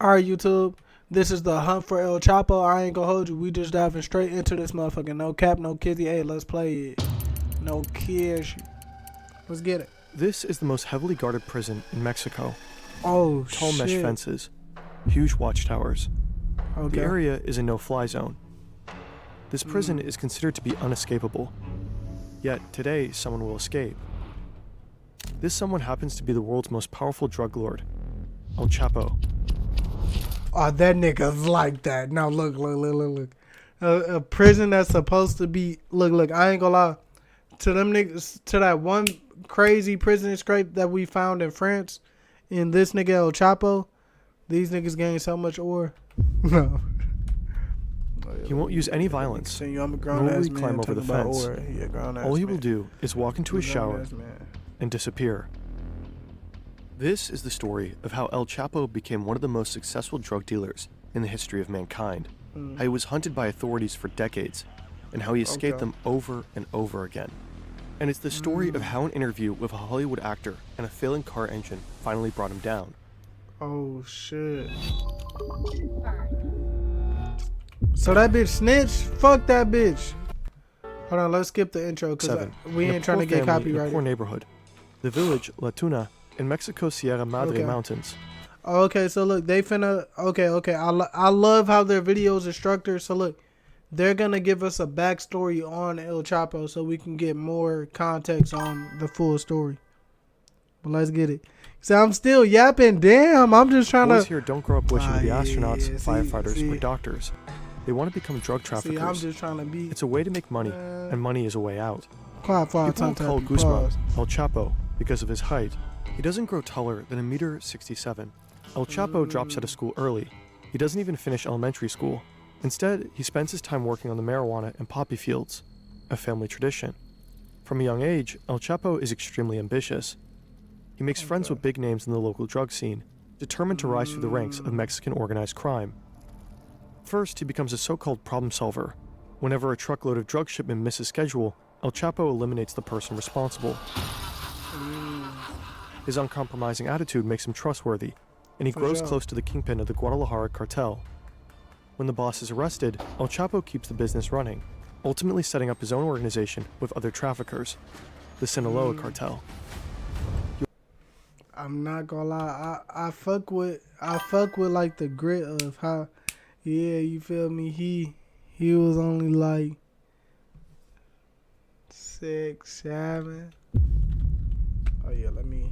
Alright, YouTube. This is the hunt for El Chapo. I ain't gonna hold you. We just diving straight into this motherfucker. No cap, no kizzy. Hey, let's play it. No kids. Let's get it. This is the most heavily guarded prison in Mexico. Oh, Tall shit. mesh fences, huge watchtowers. Okay. The area is a no-fly zone. This prison is considered to be unescapable. Yet today, someone will escape. This someone happens to be the world's most powerful drug lord, El Chapo. Oh, that nigga's like that. Now look. A prison that's supposed to be look. I ain't gonna lie. To them niggas, to that one crazy prison scrape that we found in France, in this nigga El Chapo, these niggas gain so much ore. No. He won't use any violence, I'm a nor grown will ass he climb man over the talking about fence. ore. Yeah, grown ass All he man. will do is walk into his shower Grown ass man. and disappear. This is the story of how El Chapo became one of the most successful drug dealers in the history of mankind, how he was hunted by authorities for decades, and how he escaped them over and over again. And it's the story of how an interview with a Hollywood actor and a failing car engine finally brought him down. Oh shit. So that bitch snitched? Fuck that bitch. Hold on, let's skip the intro because we ain't trying to get copyrighted. Poor neighborhood, the village La Tuna in Mexico's Sierra Madre Mountains. Okay, so look, they finna. Okay. I love how their videos are structured. So look, they're gonna give us a backstory on El Chapo so we can get more context on the full story. But let's get it. So I'm still yapping. Damn, I'm just trying Boys to. here don't grow up wishing to be astronauts, yeah, firefighters, or doctors. They want to become drug traffickers. See, I'm just trying to be. It's a way to make money, and money is a way out. Quiet, People will call Guzman El Chapo because of his height. He doesn't grow taller than 1.67 meters. El Chapo drops out of school early. He doesn't even finish elementary school. Instead, he spends his time working on the marijuana and poppy fields, a family tradition. From a young age, El Chapo is extremely ambitious. He makes friends with big names in the local drug scene, determined to rise through the ranks of Mexican organized crime. First, he becomes a so-called problem solver. Whenever a truckload of drug shipment misses schedule, El Chapo eliminates the person responsible. His uncompromising attitude makes him trustworthy, and he grows close to the kingpin of the Guadalajara cartel. When the boss is arrested, El Chapo keeps the business running, ultimately setting up his own organization with other traffickers, the Sinaloa cartel. I'm not gonna lie, I fuck with like the grit of how, yeah, you feel me? He was only like 6, 7. Oh yeah, let me.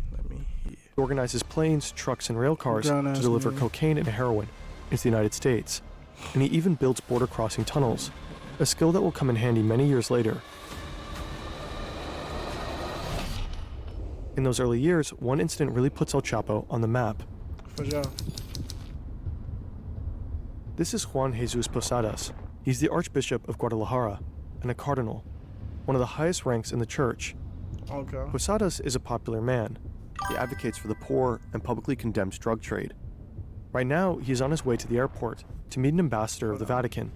Yeah. He organizes planes, trucks, and rail cars to deliver cocaine and heroin into the United States, and he even builds border crossing tunnels, a skill that will come in handy many years later. In those early years, one incident really puts El Chapo on the map. For sure. This is Juan Jesus Posadas. He's the Archbishop of Guadalajara and a cardinal, one of the highest ranks in the church. Okay. Posadas is a popular man. He advocates for the poor and publicly condemns drug trade. Right now, he is on his way to the airport to meet an ambassador of the Vatican.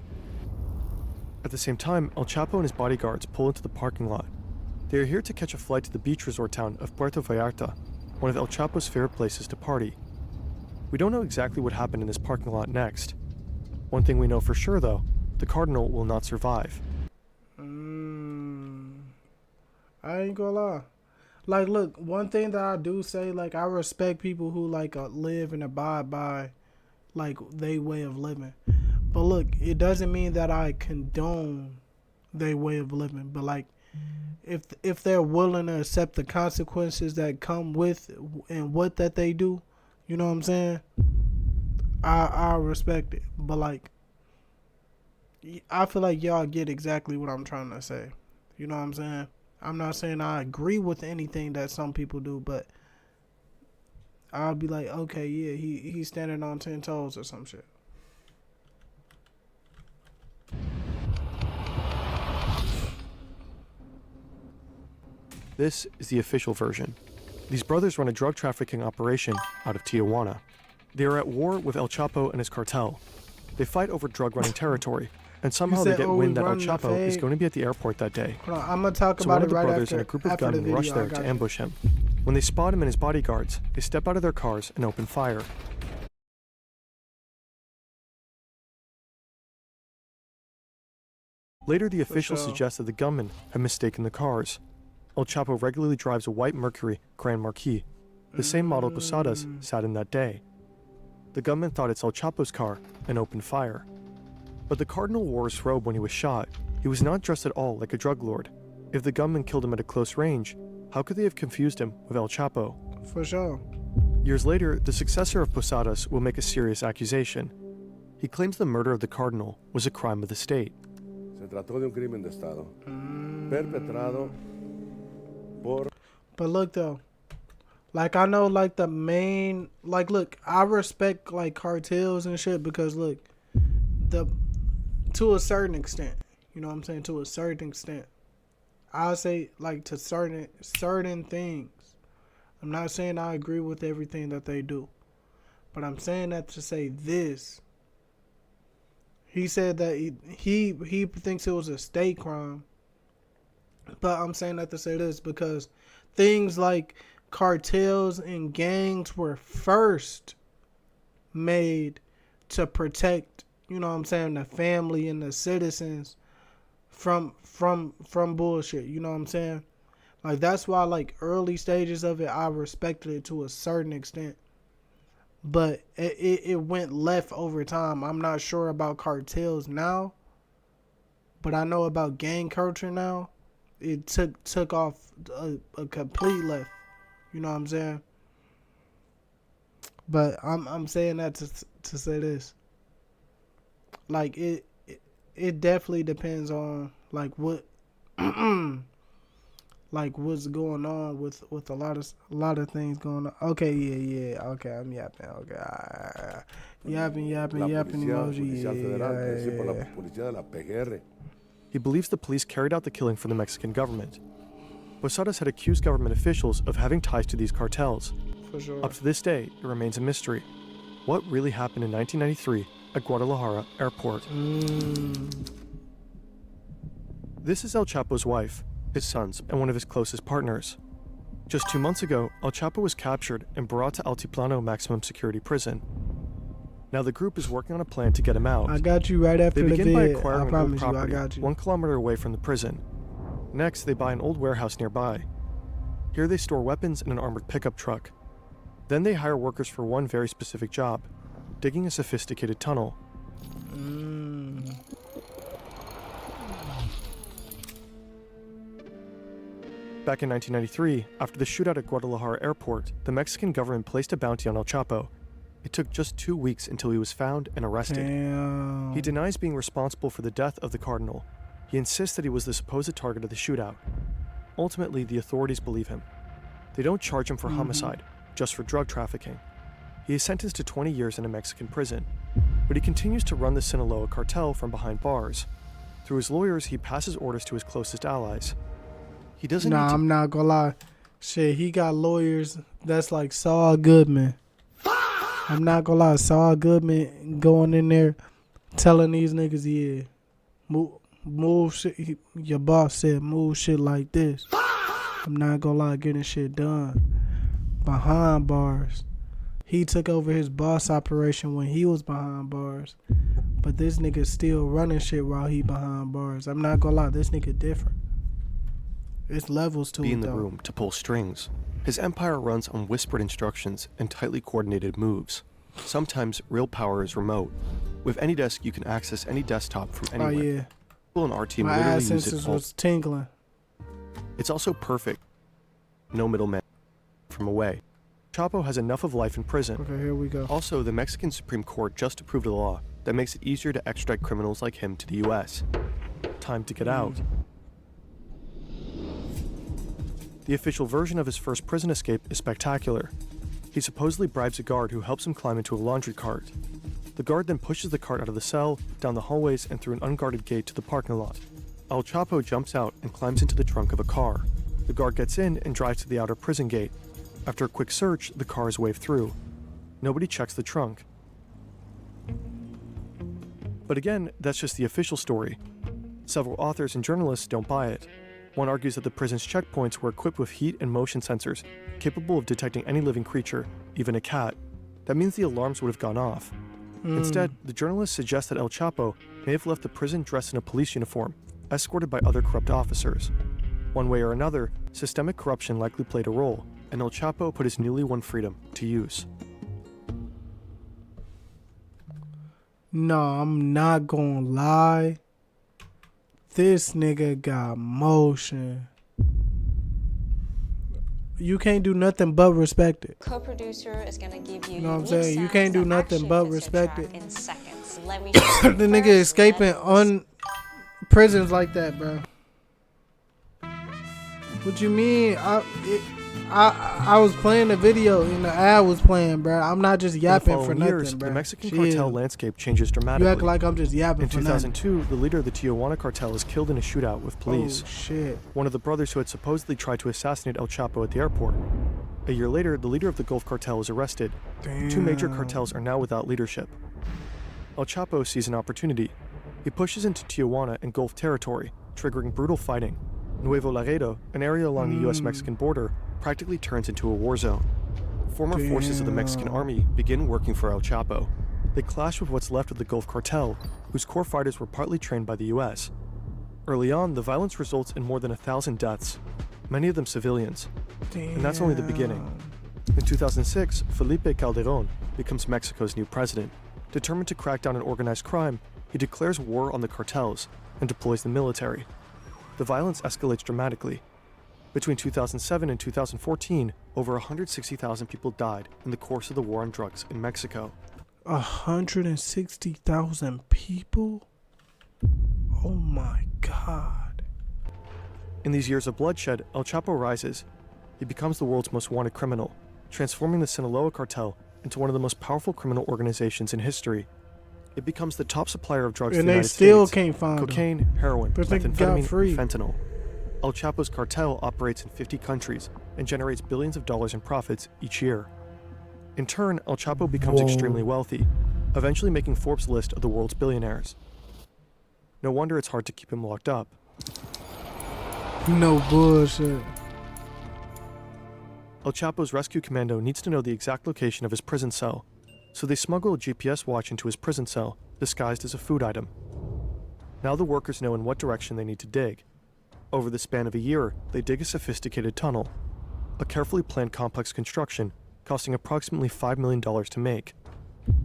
At the same time, El Chapo and his bodyguards pull into the parking lot. They are here to catch a flight to the beach resort town of Puerto Vallarta, one of El Chapo's favorite places to party. We don't know exactly what happened in this parking lot next. One thing we know for sure, though, the cardinal will not survive. I ain't gonna lie. Like, look, one thing that I do say, like, I respect people who, like, live and abide by, like, their way of living. But, look, it doesn't mean that I condone their way of living. But, like, if they're willing to accept the consequences that come with and what that they do, you know what I'm saying? I respect it. But, like, I feel like y'all get exactly what I'm trying to say. You know what I'm saying? I'm not saying I agree with anything that some people do, but I'll be like, okay, yeah, he's standing on 10 toes or some shit. This is the official version. These brothers run a drug trafficking operation out of Tijuana. They are at war with El Chapo and his cartel. They fight over drug running territory, and somehow they get wind that El Chapo is going to be at the airport that day. Hold on, I'm gonna talk So about one it of the right brothers after. and a group of After the gunmen video, rush there to ambush him. When they spot him and his bodyguards, they step out of their cars and open fire. Later, the officials sure. suggest that the gunman had mistaken the cars. El Chapo regularly drives a white Mercury Grand Marquis, the same model Posadas sat in that day. The gunman thought it's El Chapo's car and opened fire. But the Cardinal wore his robe when he was shot. He was not dressed at all like a drug lord. If the gunman killed him at a close range, how could they have confused him with El Chapo? For sure. Years later, the successor of Posadas will make a serious accusation. He claims the murder of the Cardinal was a crime of the state. Se trató de un crimen de Estado, perpetrado por... But look though, like I know like the main, like look, I respect like cartels and shit because look, to a certain extent, you know what I'm saying, to a certain extent, I'll say like to certain things. I'm not saying I agree with everything that they do, but I'm saying that to say this. He said that he thinks it was a state crime, but I'm saying that to say this because things like cartels and gangs were first made to protect, you know what I'm saying, the family and the citizens from bullshit, you know what I'm saying? Like that's why like early stages of it I respected it to a certain extent. But it went left over time. I'm not sure about cartels now, but I know about gang culture now. It took off a complete left. You know what I'm saying? But I'm saying that to say this. Like it definitely depends on like what like what's going on with a lot of things going on. Okay, yeah. Okay, I'm yapping. Okay, yapping emoji. Yeah. He believes the police carried out the killing for the Mexican government. Posadas had accused government officials of having ties to these cartels. For sure. Up to this day, it remains a mystery. What really happened in 1993 at Guadalajara Airport? This is El Chapo's wife, his sons, and one of his closest partners. Just 2 months ago, El Chapo was captured and brought to Altiplano Maximum Security Prison. Now the group is working on a plan to get him out. I got you right after they the begin by vid. acquiring I an old promise you, I property got you. 1 kilometer away from the prison. Next, they buy an old warehouse nearby. Here they store weapons in an armored pickup truck. Then they hire workers for one very specific job, digging a sophisticated tunnel. Back in 1993, after the shootout at Guadalajara Airport, the Mexican government placed a bounty on El Chapo. It took just 2 weeks until he was found and arrested. Damn. He denies being responsible for the death of the Cardinal. He insists that he was the supposed target of the shootout. Ultimately, the authorities believe him. They don't charge him for homicide, just for drug trafficking. He is sentenced to 20 years in a Mexican prison, but he continues to run the Sinaloa cartel from behind bars. Through his lawyers, he passes orders to his closest allies. He doesn't Nah, I'm not gonna lie. Shit, he got lawyers that's like Saul Goodman. I'm not gonna lie, Saul Goodman going in there telling these niggas, yeah, move shit. Your boss said move shit like this. I'm not gonna lie, getting shit done behind bars. He took over his boss operation when he was behind bars, but this nigga still running shit while he behind bars. I'm not gonna lie, this nigga different. It's levels to be it, in the though. room to pull strings. His empire runs on whispered instructions and tightly coordinated moves. Sometimes real power is remote. With AnyDesk, you can access any desktop from anywhere. Oh yeah, People in our team my literally ass use it senses all. was tingling. It's also perfect. No middleman from away. Chapo has enough of life in prison. Okay, here we go. Also, the Mexican Supreme Court just approved a law that makes it easier to extradite criminals like him to the US. Time to get out. The official version of his first prison escape is spectacular. He supposedly bribes a guard who helps him climb into a laundry cart. The guard then pushes the cart out of the cell, down the hallways, and through an unguarded gate to the parking lot. El Chapo jumps out and climbs into the trunk of a car. The guard gets in and drives to the outer prison gate. After a quick search, the car is waved through. Nobody checks the trunk. But again, that's just the official story. Several authors and journalists don't buy it. One argues that the prison's checkpoints were equipped with heat and motion sensors, capable of detecting any living creature, even a cat. That means the alarms would have gone off. Instead, the journalists suggest that El Chapo may have left the prison dressed in a police uniform, escorted by other corrupt officers. One way or another, systemic corruption likely played a role, and El Chapo put his newly won freedom to use. No, I'm not gonna lie. This nigga got motion. You can't do nothing but respect it. Co-producer is gonna give you. You know what I'm saying? You can't do nothing but respect it. In seconds. Let me The nigga escaping on prisons like that, bro. What you mean? I was playing the video and the ad was playing, bro. I'm not just yapping for nothing, years, bro. the Mexican cartel landscape changes dramatically. You act like I'm just yapping for nothing. In 2002, the leader of the Tijuana cartel is killed in a shootout with police. Oh, shit. One of the brothers who had supposedly tried to assassinate El Chapo at the airport. A year later, the leader of the Gulf cartel was arrested. Damn. Two major cartels are now without leadership. El Chapo sees an opportunity. He pushes into Tijuana and Gulf territory, triggering brutal fighting. Nuevo Laredo, an area along the U.S.-Mexican border, practically turns into a war zone. Former forces of the Mexican army begin working for El Chapo. They clash with what's left of the Gulf cartel, whose core fighters were partly trained by the U.S. Early on, the violence results in more than 1,000 deaths, many of them civilians. Damn. And that's only the beginning. In 2006, Felipe Calderón becomes Mexico's new president. Determined to crack down on organized crime, he declares war on the cartels and deploys the military. The violence escalates dramatically. Between 2007 and 2014, over 160,000 people died in the course of the war on drugs in Mexico. 160,000 people? Oh my God. In these years of bloodshed, El Chapo rises. He becomes the world's most wanted criminal, transforming the Sinaloa cartel into one of the most powerful criminal organizations in history. It becomes the top supplier of drugs to the United States. And they still can't find cocaine, them. heroin, But they got methamphetamine, free. and fentanyl. El Chapo's cartel operates in 50 countries and generates billions of dollars in profits each year. In turn, El Chapo becomes extremely wealthy, eventually making Forbes' list of the world's billionaires. No wonder it's hard to keep him locked up. No bullshit. El Chapo's rescue commando needs to know the exact location of his prison cell, so they smuggle a GPS watch into his prison cell, disguised as a food item. Now the workers know in what direction they need to dig. Over the span of a year, they dig a sophisticated tunnel, a carefully planned complex construction costing approximately $5 million to make.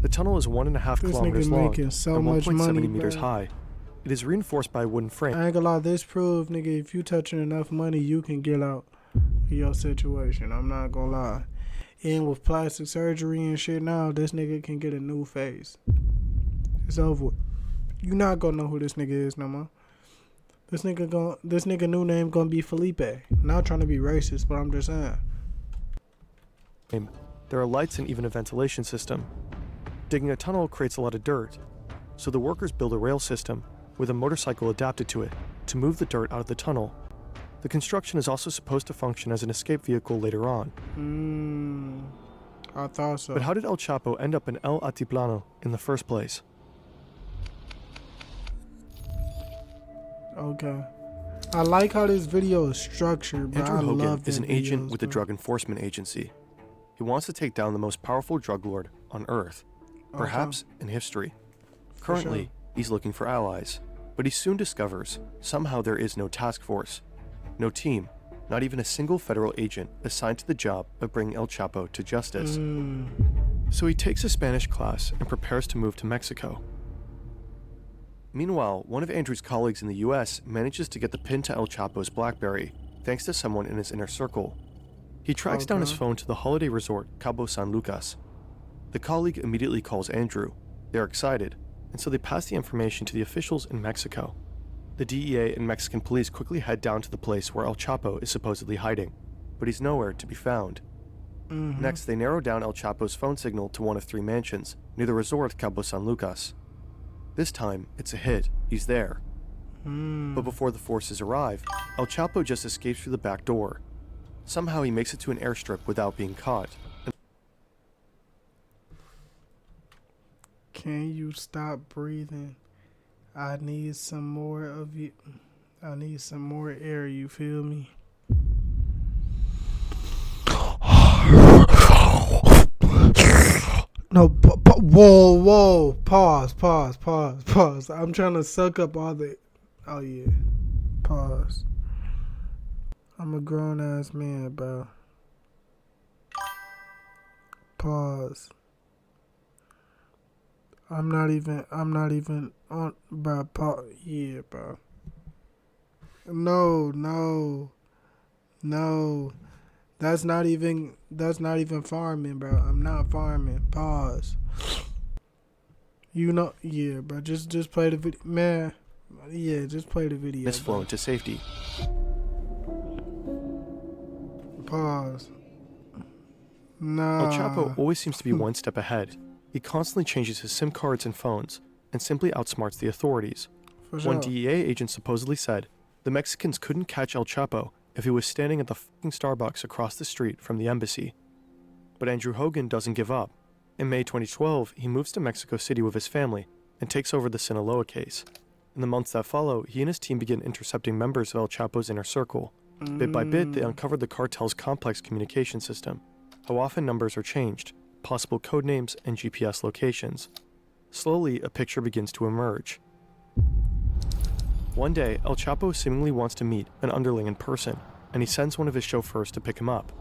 The tunnel is 1.5 kilometers long and 1.70 meters high. It is reinforced by a wooden frame. I ain't gonna lie, this prove, nigga, if you touching enough money, you can get out of your situation. I'm not gonna lie. And with plastic surgery and shit now, this nigga can get a new face. It's over. You not gonna know who this nigga is no more. This nigga new name gonna be Felipe. Not trying to be racist, but I'm just saying. There are lights and even a ventilation system. Digging a tunnel creates a lot of dirt, so the workers build a rail system with a motorcycle adapted to it to move the dirt out of the tunnel. The construction is also supposed to function as an escape vehicle later on. I thought so. But how did El Chapo end up in El Altiplano in the first place? Okay. I like how this video is structured, but Andrew I Hogan love is an agent with the bro. Drug Enforcement Agency. He wants to take down the most powerful drug lord on Earth, perhaps in history. Currently, he's looking for allies, but he soon discovers somehow there is no task force, no team, not even a single federal agent assigned to the job of bringing El Chapo to justice. So he takes a Spanish class and prepares to move to Mexico. Meanwhile, one of Andrew's colleagues in the US manages to get the pin to El Chapo's BlackBerry, thanks to someone in his inner circle. He tracks down his phone to the holiday resort Cabo San Lucas. The colleague immediately calls Andrew. They're excited, and so they pass the information to the officials in Mexico. The DEA and Mexican police quickly head down to the place where El Chapo is supposedly hiding, but he's nowhere to be found. Next, they narrow down El Chapo's phone signal to one of 3 mansions near the resort Cabo San Lucas. This time, it's a hit. He's there. But before the forces arrive, El Chapo just escapes through the back door. Somehow he makes it to an airstrip without being caught. Can you stop breathing? I need some more of you. I need some more air, you feel me? No, whoa, pause. I'm trying to suck up all the, oh yeah. Pause. I'm a grown ass man, bro. Pause. I'm not even on, bro. Yeah, bro. No. That's not even farming, bro. I'm not farming. Pause. You know, yeah, bro. Just play the video, man. Yeah, just play the video. Is flown to safety. Pause. El Nah. Chapo always seems to be one step ahead. He constantly changes his SIM cards and phones and simply outsmarts the authorities. For sure. One DEA agent supposedly said the Mexicans couldn't catch El Chapo if he was standing at the fucking Starbucks across the street from the embassy. But Andrew Hogan doesn't give up. In May 2012, he moves to Mexico City with his family and takes over the Sinaloa case. In the months that follow, he and his team begin intercepting members of El Chapo's inner circle. Bit by bit, they uncovered the cartel's complex communication system, how often numbers are changed, possible code names, and GPS locations. Slowly, a picture begins to emerge. One day, El Chapo seemingly wants to meet an underling in person, and he sends one of his chauffeurs to pick him up.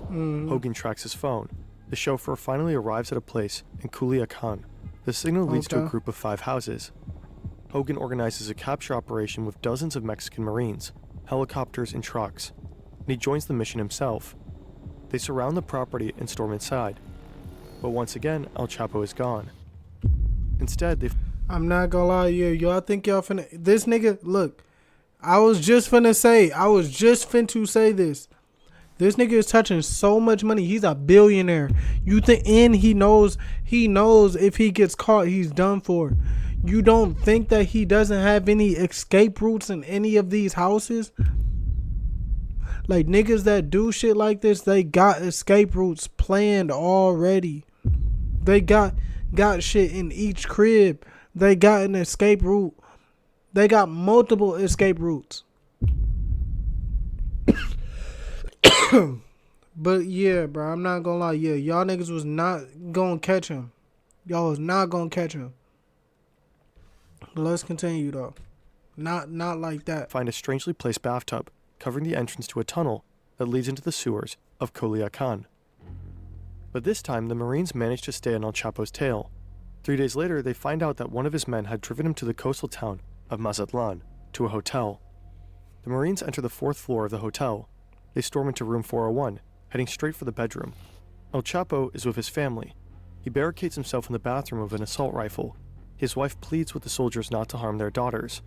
Hogan tracks his phone. The chauffeur finally arrives at a place in Culiacan. The signal leads to a group of 5 houses. Hogan organizes a capture operation with dozens of Mexican Marines, helicopters, and trucks, and he joins the mission himself. They surround the property and storm inside. But once again, El Chapo is gone. Instead, they... I'm not gonna lie, y'all think y'all finna... This nigga, look, I was just finna say this. This nigga is touching so much money. He's a billionaire. You think, and he knows if he gets caught, he's done for. You don't think that he doesn't have any escape routes in any of these houses? Like, niggas that do shit like this, they got escape routes planned already. They got shit in each crib. They got an escape route. They got multiple escape routes. But yeah, bro, I'm not gonna lie. Yeah, y'all niggas was not gonna catch him. Y'all was not gonna catch him. But let's continue though. Not like that. find a strangely placed bathtub covering the entrance to a tunnel that leads into the sewers of Culiacan. But this time, the Marines managed to stay on El Chapo's tail. 3 days later, they find out that one of his men had driven him to the coastal town of Mazatlan, to a hotel. The Marines enter the 4th floor of the hotel. They storm into room 401, heading straight for the bedroom. El Chapo is with his family. He barricades himself in the bathroom with an assault rifle. His wife pleads with the soldiers not to harm their daughters.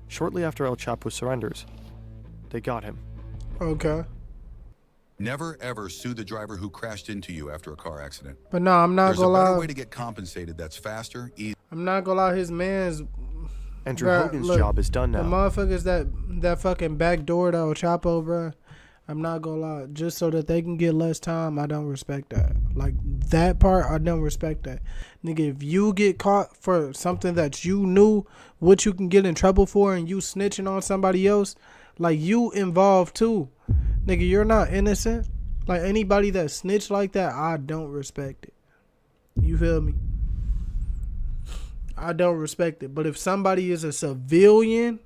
Shortly after El Chapo surrenders, they got him. Okay. Never ever sue the driver who crashed into you after a car accident. But no, I'm not There's gonna a better lie. way to get compensated that's faster, easier. I'm not gonna lie. His man's... Andrew Bruh, Hogan's look, job is done The now. motherfuckers that fucking backdoor El Chapo, bro. I'm not gonna lie. Just so that they can get less time, I don't respect that. Like, that part, I don't respect that. Nigga, if you get caught for something that you knew what you can get in trouble for and you snitching on somebody else, like, you involved too. Nigga, you're not innocent. Like, anybody that snitch like that, I don't respect it. You feel me? I don't respect it. But if somebody is a civilian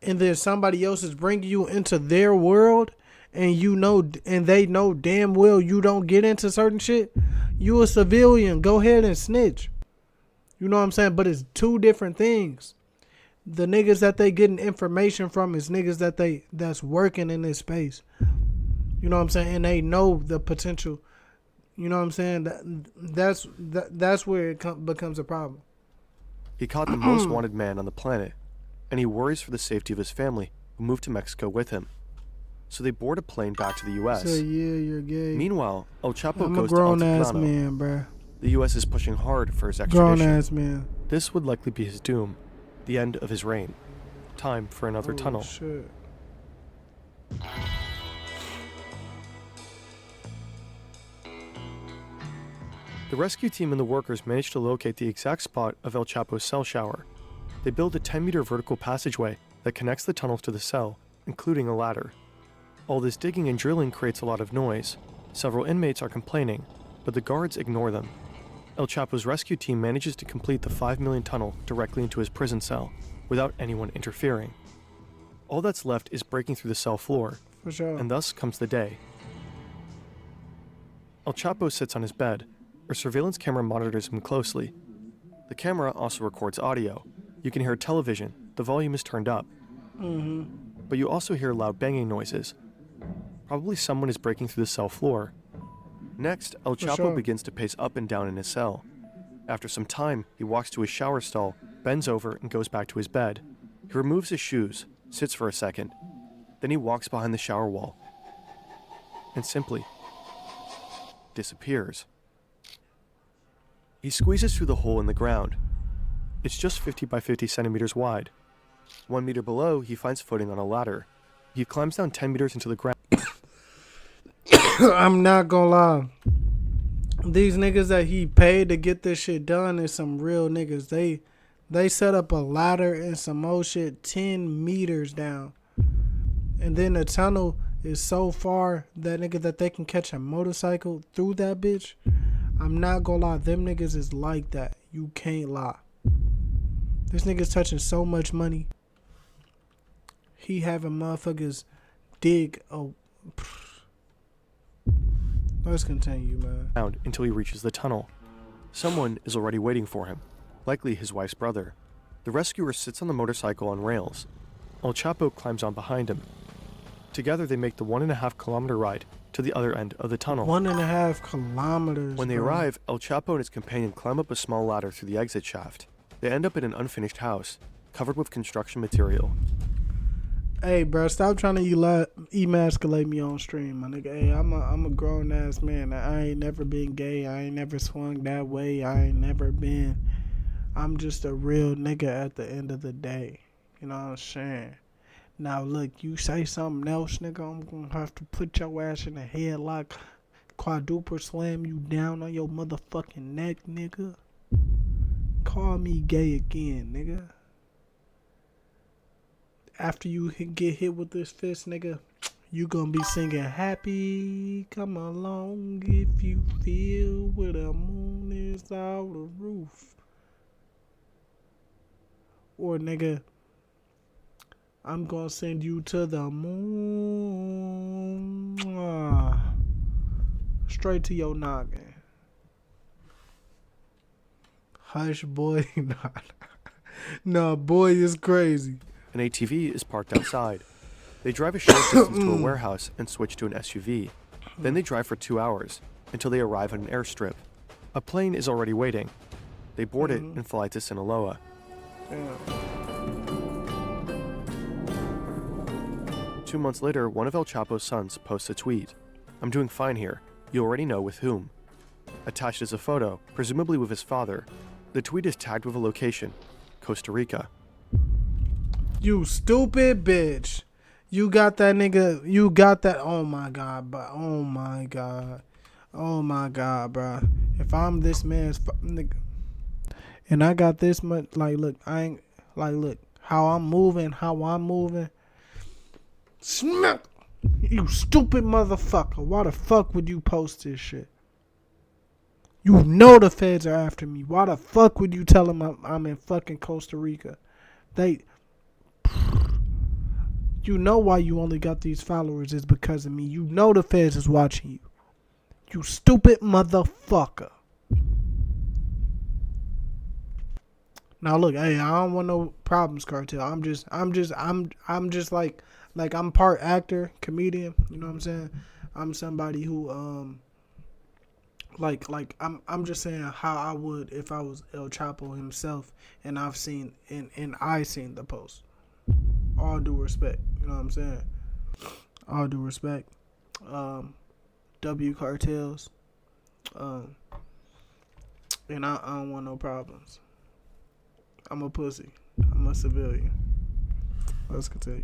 and then somebody else is bringing you into their world and you know, and they know damn well you don't get into certain shit, you a civilian, go ahead and snitch. You know what I'm saying? But it's two different things. The niggas that they getting information from is niggas that's working in this space. You know what I'm saying? And they know the potential. You know what I'm saying? That's where it becomes a problem. He caught the most wanted man on the planet, and he worries for the safety of his family, who moved to Mexico with him. So they board a plane back to the U.S. So yeah, you're gay. Meanwhile, El Chapo I'm goes a grown to ass Altiplano. man, bruh. The U.S. is pushing hard for his Grown extradition. ass man. This would likely be his doom, the end of his reign. Time for another tunnel. Shit. The rescue team and the workers managed to locate the exact spot of El Chapo's cell shower. They build a 10-meter vertical passageway that connects the tunnels to the cell, including a ladder. All this digging and drilling creates a lot of noise. Several inmates are complaining, but the guards ignore them. El Chapo's rescue team manages to complete the 5 million tunnel directly into his prison cell, without anyone interfering. All that's left is breaking through the cell floor, For sure. and thus comes the day. El Chapo sits on his bed. A surveillance camera monitors him closely. The camera also records audio. You can hear television. The volume is turned up. But you also hear loud banging noises. Probably someone is breaking through the cell floor. Next, El Chapo sure. begins to pace up and down in his cell. After some time, he walks to his shower stall, bends over, and goes back to his bed. He removes his shoes, sits for a second. Then he walks behind the shower wall and simply disappears. He squeezes through the hole in the ground. It's just 50 by 50 centimeters wide. 1 meter below, he finds footing on a ladder. He climbs down 10 meters into the ground. I'm not gonna lie. These niggas that he paid to get this shit done is some real niggas. They set up a ladder and some more shit 10 meters down. And then the tunnel is so far that nigga that they can catch a motorcycle through that bitch. I'm not gonna lie, them niggas is like that. You can't lie. This nigga's touching so much money. He having motherfuckers dig a... Let's continue, man. Until he reaches the tunnel. Someone is already waiting for him, likely his wife's brother. The rescuer sits on the motorcycle on rails. El Chapo climbs on behind him. Together they make the 1.5 kilometer ride to the other end of the tunnel. 1.5 kilometers. When they bro. arrive, El Chapo and his companion climb up a small ladder through the exit shaft. They end up in an unfinished house, covered with construction material. Hey, bro, stop trying to emasculate me on stream, my nigga. Hey, I'm a grown ass man. I ain't never been gay. I ain't never swung that way. I ain't never been. I'm just a real nigga at the end of the day. You know what I'm saying? Now, look, you say something else, nigga, I'm gonna have to put your ass in a headlock, quadruple slam you down on your motherfucking neck, nigga. Call me gay again, nigga. After you get hit with this fist, nigga, you gonna be singing happy, come along if you feel where the moon is out the roof. Or, nigga, I'm gonna send you to the moon. Straight to your noggin. Hush, boy. Nah, boy is crazy. An ATV is parked outside. They drive a short distance to a warehouse and switch to an SUV. Then they drive for 2 hours, until they arrive at an airstrip. A plane is already waiting. They board it and fly to Sinaloa. Damn. 2 months later, one of El Chapo's sons posts a tweet. "I'm doing fine here. You already know with whom." Attached is a photo, presumably with his father. The tweet is tagged with a location, Costa Rica. You stupid bitch. You got that nigga. You got that. Oh my God, bro. Oh my God. Oh my God, bro. If I'm this man's nigga, and I got this much, like, look, I ain't, like, look, how I'm moving. Smack. You stupid motherfucker. Why the fuck would you post this shit? You know the feds are after me. Why the fuck would you tell them I'm in fucking Costa Rica? You know why you only got these followers is because of me. You know the feds is watching you. You stupid motherfucker. Now look, hey, I don't want no problems, Cartel. I'm just like I'm part actor, comedian. You know what I'm saying? I'm somebody who I'm just saying how I would if I was El Chapo himself, and I seen the post. All due respect, you know what I'm saying? All due respect. W cartels. And I don't want no problems. I'm a pussy. I'm a civilian. Let's continue.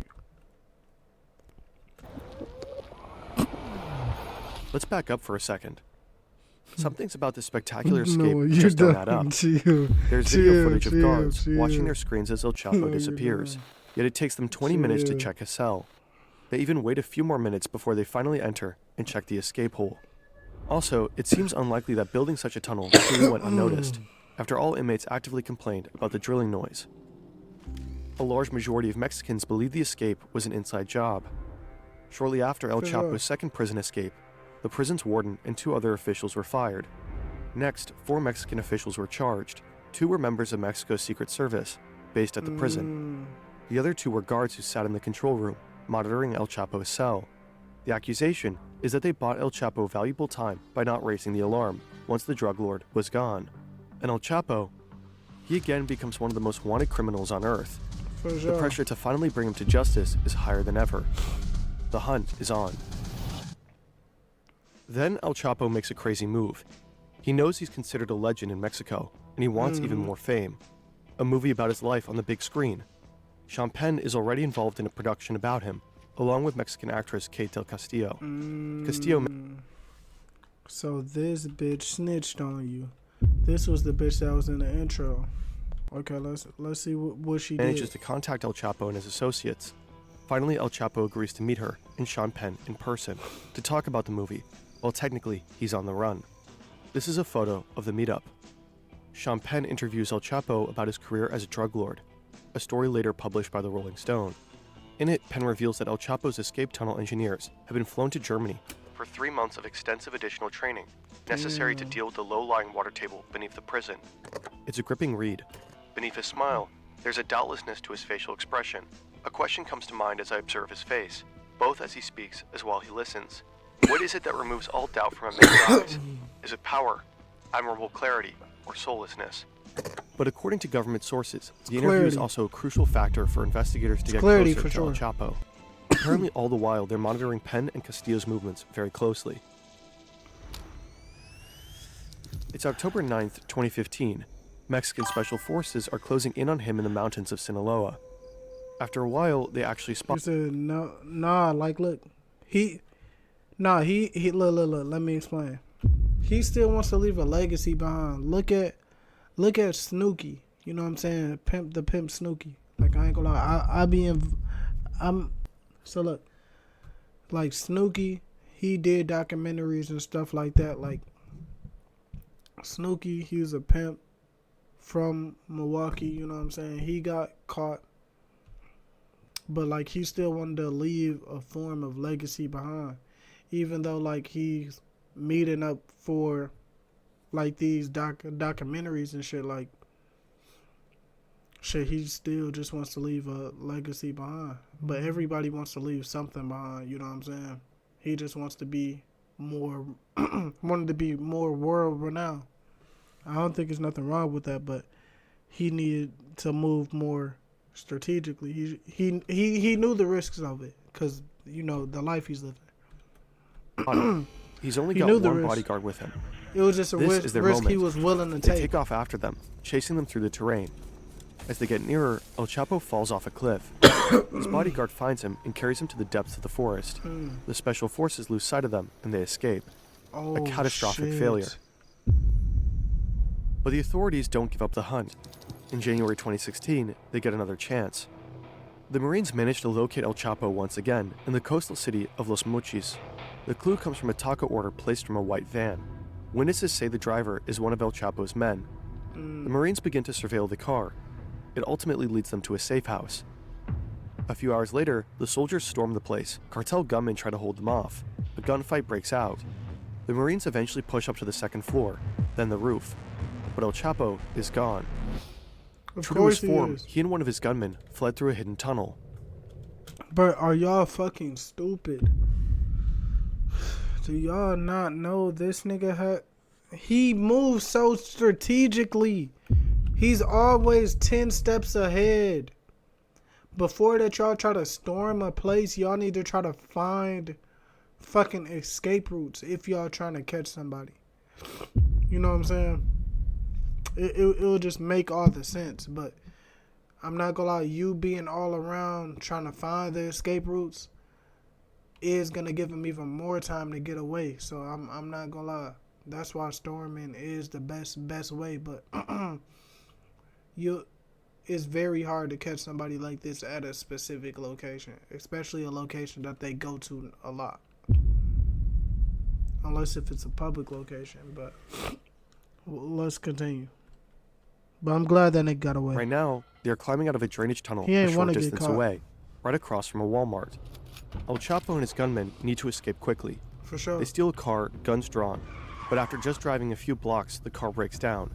Let's back up for a second. Something's about this spectacular escape just don't add up. There's video footage of guards watching their screens as El Chapo disappears. Yet it takes them 20 minutes to check his cell. They even wait a few more minutes before they finally enter and check the escape hole. Also, it seems unlikely that building such a tunnel truly went unnoticed, after all inmates actively complained about the drilling noise. A large majority of Mexicans believe the escape was an inside job. Shortly after El Chapo's second prison escape, the prison's warden and 2 other officials were fired. Next, 4 Mexican officials were charged. 2 were members of Mexico's Secret Service, based at the prison. The other 2 were guards who sat in the control room, monitoring El Chapo's cell. The accusation is that they bought El Chapo valuable time by not raising the alarm once the drug lord was gone. And El Chapo, he again becomes one of the most wanted criminals on Earth. For sure. The pressure to finally bring him to justice is higher than ever. The hunt is on. Then El Chapo makes a crazy move. He knows he's considered a legend in Mexico, and he wants even more fame. A movie about his life on the big screen. Sean Penn is already involved in a production about him, along with Mexican actress Kate del Castillo. So this bitch snitched on you. This was the bitch that was in the intro. Okay, let's see what she manages did. to contact El Chapo and his associates. Finally, El Chapo agrees to meet her and Sean Penn in person to talk about the movie, while technically he's on the run. This is a photo of the meetup. Sean Penn interviews El Chapo about his career as a drug lord, a story later published by the Rolling Stone. In it, Penn reveals that El Chapo's escape tunnel engineers have been flown to Germany for 3 months of extensive additional training necessary to deal with the low-lying water table beneath the prison. It's a gripping read. Beneath his smile, there's a doubtlessness to his facial expression. A question comes to mind as I observe his face, both as he speaks as while he listens. What is it that removes all doubt from a man's eyes? Is it power, admirable clarity, or soullessness? But according to government sources, the interview is also a crucial factor for investigators to get closer to El Chapo. Apparently all the while, they're monitoring Penn and Castillo's movements very closely. It's October 9th, 2015. Mexican special forces are closing in on him in the mountains of Sinaloa. After a while, they actually spot. He said, look, look, let me explain. He still wants to leave a legacy behind. Look at Snooki. You know what I'm saying? The pimp Snooki. Like, I ain't gonna lie. So look, like Snooki, he did documentaries and stuff like that. Like Snooki, he was a pimp from Milwaukee. You know what I'm saying? He got caught. But, like, he still wanted to leave a form of legacy behind. Even though, like, he's meeting up for, like, these documentaries and shit, like, shit, he still just wants to leave a legacy behind. But everybody wants to leave something behind, you know what I'm saying? He just wants to be more, wanted to be more world-renowned. I don't think there's nothing wrong with that, but he needed to move more strategically. He knew the risks of it because, you know, the life he's living. He's only got one bodyguard with him. It was just a risk he was willing to They take. take off after them, chasing them through the terrain. As they get nearer, El Chapo falls off a cliff. His bodyguard finds him and carries him to the depths of the forest. The special forces lose sight of them and they escape. A catastrophic failure. But the authorities don't give up the hunt. In January 2016, they get another chance. The Marines manage to locate El Chapo once again in the coastal city of Los Mochis. The clue comes from a taco order placed from a white van. Witnesses say the driver is one of El Chapo's men. The Marines begin to surveil the car. It ultimately leads them to a safe house. A few hours later, the soldiers storm the place. Cartel gunmen try to hold them off. A gunfight breaks out. The Marines eventually push up to the second floor, then the roof. But El Chapo is gone. True to his form, he and one of his gunmen fled through a hidden tunnel. But are y'all fucking stupid? Do y'all not know this nigga he moves so strategically. He's always 10 steps ahead. Before that y'all try to storm a place, y'all need to try to find fucking escape routes if y'all trying to catch somebody. You know what I'm saying? It'll just make all the sense, but I'm not gonna lie, you being all around trying to find the escape routes is gonna give him even more time to get away. So I'm not gonna lie, that's why storming is the best way. But it's very hard to catch somebody like this at a specific location, especially a location that they go to a lot, unless if it's a public location. But let's continue. But I'm glad that nigga got away. Right now, they are climbing out of a drainage tunnel He a ain't short wanna get distance caught. away, right across from a Walmart. El Chapo and his gunmen need to escape quickly. For sure. They steal a car, guns drawn, but after just driving a few blocks, the car breaks down,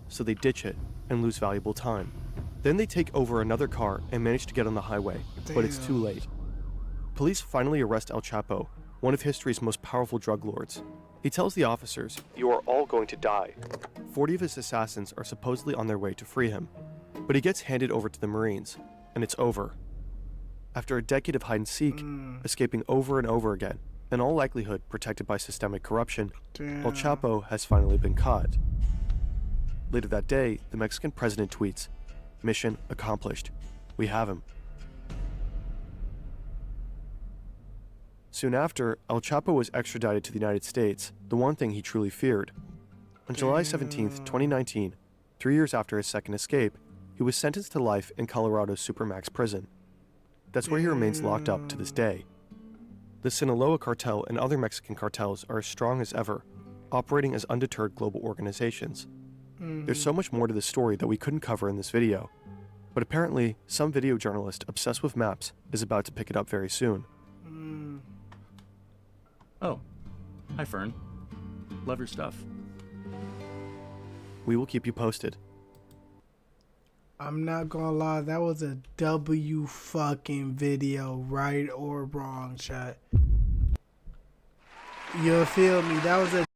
so they ditch it and lose valuable time. Then they take over another car and manage to get on the highway, but it's too late. Police finally arrest El Chapo, one of history's most powerful drug lords. He tells the officers, "You are all going to die." 40 of his assassins are supposedly on their way to free him, but he gets handed over to the Marines, and it's over. After a decade of hide and seek, escaping over and over again, in all likelihood protected by systemic corruption, El Chapo has finally been caught. Later that day, the Mexican president tweets, "Mission accomplished. We have him." Soon after, El Chapo was extradited to the United States, the one thing he truly feared. On July 17, 2019, 3 years after his second escape, he was sentenced to life in Colorado's Supermax prison. That's where he remains locked up to this day. The Sinaloa cartel and other Mexican cartels are as strong as ever, operating as undeterred global organizations. There's so much more to this story that we couldn't cover in this video, but apparently some video journalist obsessed with maps is about to pick it up very soon. Oh, hi Fern. Love your stuff. We will keep you posted. I'm not gonna lie, that was a W fucking video, right or wrong, chat. You feel me? That was a